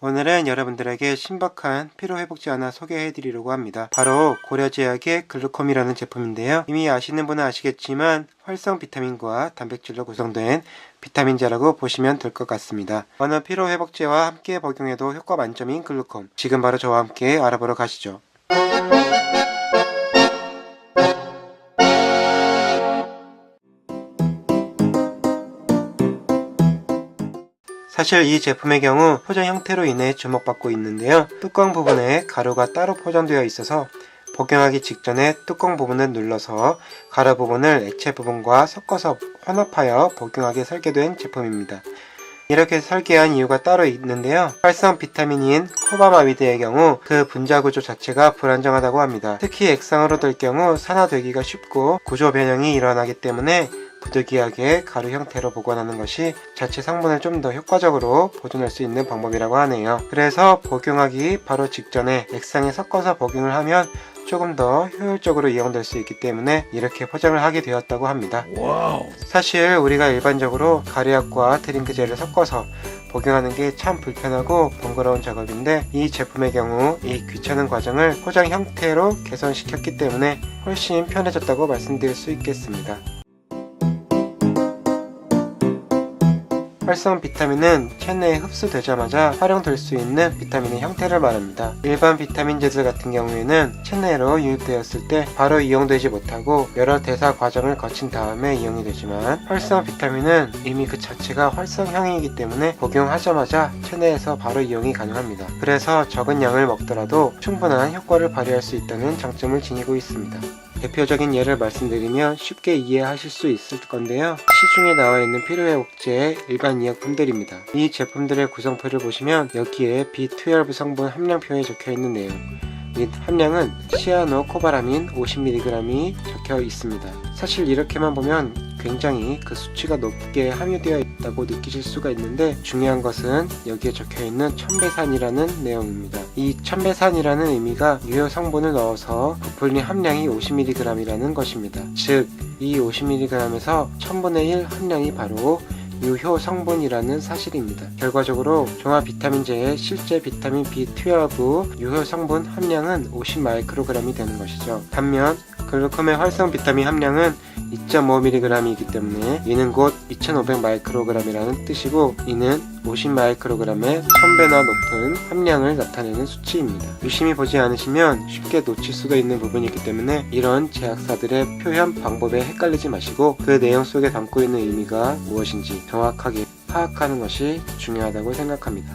오늘은 여러분들에게 신박한 피로회복제 하나 소개해드리려고 합니다. 바로 고려제약의 글루콤이라는 제품인데요. 이미 아시는 분은 아시겠지만 활성 비타민과 단백질로 구성된 비타민제라고 보시면 될 것 같습니다. 어느 피로회복제와 함께 복용해도 효과 만점인 글루콤, 지금 바로 저와 함께 알아보러 가시죠. 사실 이 제품의 경우 포장 형태로 인해 주목받고 있는데요. 뚜껑 부분에 가루가 따로 포장되어 있어서 복용하기 직전에 뚜껑 부분을 눌러서 가루 부분을 액체 부분과 섞어서 혼합하여 복용하게 설계된 제품입니다. 이렇게 설계한 이유가 따로 있는데요. 활성 비타민인 코바마미드의 경우 그 분자 구조 자체가 불안정하다고 합니다. 특히 액상으로 될 경우 산화되기가 쉽고 구조 변형이 일어나기 때문에 부득이하게 가루 형태로 보관하는 것이 자체 성분을 좀 더 효과적으로 보존할 수 있는 방법이라고 하네요. 그래서 복용하기 바로 직전에 액상에 섞어서 복용을 하면 조금 더 효율적으로 이용될 수 있기 때문에 이렇게 포장을 하게 되었다고 합니다. 사실 우리가 일반적으로 가루약과 드링크젤을 섞어서 복용하는 게 참 불편하고 번거로운 작업인데 이 제품의 경우 이 귀찮은 과정을 포장 형태로 개선시켰기 때문에 훨씬 편해졌다고 말씀드릴 수 있겠습니다. 활성 비타민은 체내에 흡수되자마자 활용될 수 있는 비타민의 형태를 말합니다. 일반 비타민제들 같은 경우에는 체내로 유입되었을 때 바로 이용되지 못하고 여러 대사 과정을 거친 다음에 이용이 되지만 활성 비타민은 이미 그 자체가 활성형이기 때문에 복용하자마자 체내에서 바로 이용이 가능합니다. 그래서 적은 양을 먹더라도 충분한 효과를 발휘할 수 있다는 장점을 지니고 있습니다. 대표적인 예를 말씀드리면 쉽게 이해하실 수 있을 건데요. 시중에 나와 있는 피로회복제의 일반 의약품들입니다. 이 제품들의 구성표를 보시면 여기에 B12 성분 함량표에 적혀 있는 내용, 이 함량은 시아노코바라민 50mg이 적혀 있습니다. 사실 이렇게만 보면 굉장히 그 수치가 높게 함유되어 있다고 느끼실 수가 있는데 중요한 것은 여기에 적혀 있는 첨배산이라는 내용입니다. 이 첨배산이라는 의미가 유효 성분을 넣어서 부풀린 함량이 50mg이라는 것입니다. 즉, 이 50mg에서 1000분의 1 함량이 바로 유효 성분이라는 사실입니다. 결과적으로 종합 비타민제의 실제 비타민 B12 유효 성분 함량은 50마이크로그램이 되는 것이죠. 반면 글루콤의 활성 비타민 함량은 2.5mg이기 때문에 이는 곧 2500마이크로그램이라는 뜻이고 이는 50마이크로그램의 1000배나 높은 함량을 나타내는 수치입니다. 유심히 보지 않으시면 쉽게 놓칠 수도 있는 부분이기 때문에 이런 제약사들의 표현 방법에 헷갈리지 마시고 그 내용 속에 담고 있는 의미가 무엇인지 정확하게 파악하는 것이 중요하다고 생각합니다.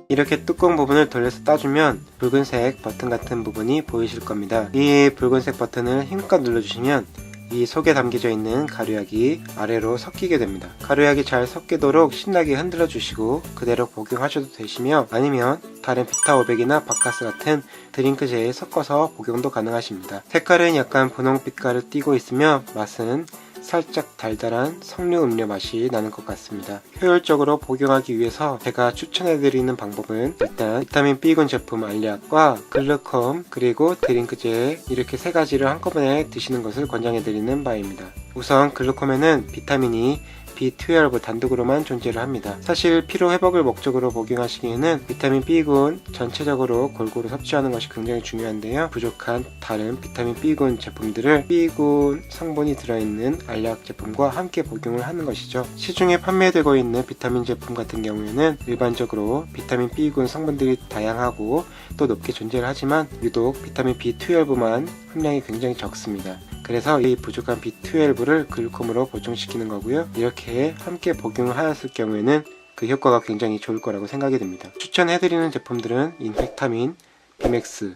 이렇게 뚜껑 부분을 돌려서 따주면 붉은색 버튼 같은 부분이 보이실 겁니다. 이 붉은색 버튼을 힘껏 눌러주시면 이 속에 담겨져 있는 가루약이 아래로 섞이게 됩니다. 가루약이 잘 섞이도록 신나게 흔들어 주시고 그대로 복용하셔도 되시며 아니면 다른 비타500이나 바카스 같은 드링크제에 섞어서 복용도 가능하십니다. 색깔은 약간 분홍빛깔을 띠고 있으며 맛은 살짝 달달한 석류 음료 맛이 나는 것 같습니다. 효율적으로 복용하기 위해서 제가 추천해드리는 방법은 일단 비타민 B군 제품 알약과 글루콤 그리고 드링크제 이렇게 세 가지를 한꺼번에 드시는 것을 권장해드리는 바입니다. 우선 글루콤에는 비타민이 B12 단독으로만 존재를 합니다. 사실 피로 회복을 목적으로 복용하시기에는 비타민 B군 전체적으로 골고루 섭취하는 것이 굉장히 중요한데요. 부족한 다른 비타민 B군 제품들을 B군 성분이 들어있는 알약 제품과 함께 복용을 하는 것이죠. 시중에 판매되고 있는 비타민 제품 같은 경우에는 일반적으로 비타민 B군 성분들이 다양하고 또 높게 존재를 하지만 유독 비타민 B12만 함량이 굉장히 적습니다. 그래서 이 부족한 B12를 글루콤으로 보충시키는 거고요. 이렇게 함께 복용을 하였을 경우에는 그 효과가 굉장히 좋을 거라고 생각이 됩니다. 추천해드리는 제품들은 인펙타민, 비맥스,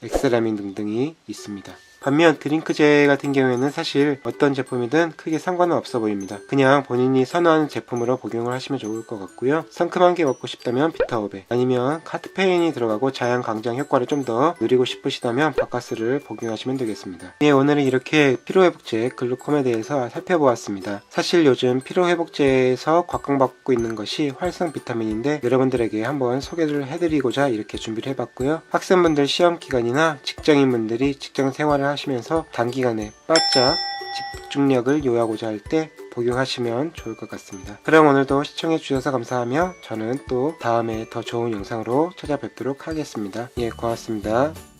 엑스라민 등등이 있습니다. 반면 드링크제 같은 경우에는 사실 어떤 제품이든 크게 상관은 없어 보입니다. 그냥 본인이 선호하는 제품으로 복용을 하시면 좋을 것 같고요. 상큼한 게 먹고 싶다면 비타500 아니면 카테페인이 들어가고 자양 강장 효과를 좀 더 누리고 싶으시다면 바카스를 복용하시면 되겠습니다. 예, 오늘은 이렇게 피로회복제 글루콤에 대해서 살펴보았습니다. 사실 요즘 피로회복제에서 곽강받고 있는 것이 활성 비타민인데 여러분들에게 한번 소개를 해드리고자 이렇게 준비를 해봤고요. 학생분들 시험기간이나 직장인분들이 직장 생활을 하시면서 단기간에 바짝 집중력을 요하고자 할 때 복용하시면 좋을 것 같습니다. 그럼 오늘도 시청해 주셔서 감사하며 저는 또 다음에 더 좋은 영상으로 찾아뵙도록 하겠습니다. 예, 고맙습니다.